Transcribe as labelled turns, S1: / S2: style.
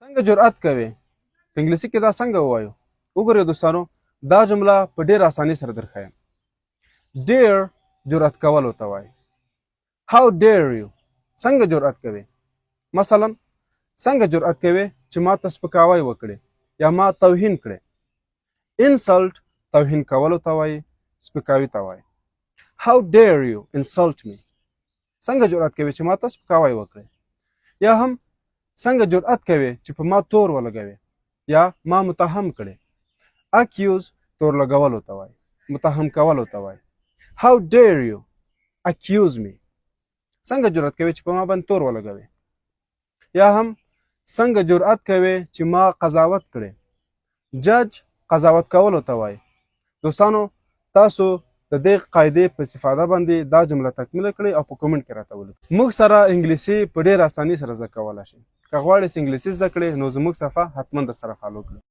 S1: څنګه جرأت کوي په انګلیسي کې دا څنګه ووایو وګورئ دوستانو دا جمله په ډېر اسانۍ سره درښیم ډیر جرأت کول ورته وایي how dare you څنګه جرأت کوي مثلا څنګه جرأت کوي چې ما ته سپکاوی وکړي یا ما توهین کړي insult توهین کولو ته وایي سپکاوي ته وایي how dare you insult me څنګه جرأت کوي چې ما ته سپکاوی وکړي یا هم څنګه جرأت کوي چې په ما تور ولګوي یا ما متهم کړي accuse تور لګولو ته وایي متهم کولو ته وایي how dare you accuse me څنګه جرأت کوي چې په ما باندې تور ولګوي یا هم څنګه جرأت کوي چې ما قضاوت کړي جج قضاوت کولو ته وایي دوستانو تاسو د دې قاعدې په استفاده باندې دا جمله تکمیله کړئ او په کومنټ کې راته ولیکئ موږ سره انګلیسي په ډېر اسانۍ سره زده کولی شئ که غواړئ چې انګلیسي زده کړئ نو زموږ صفحه حتما درسره فالو کړئ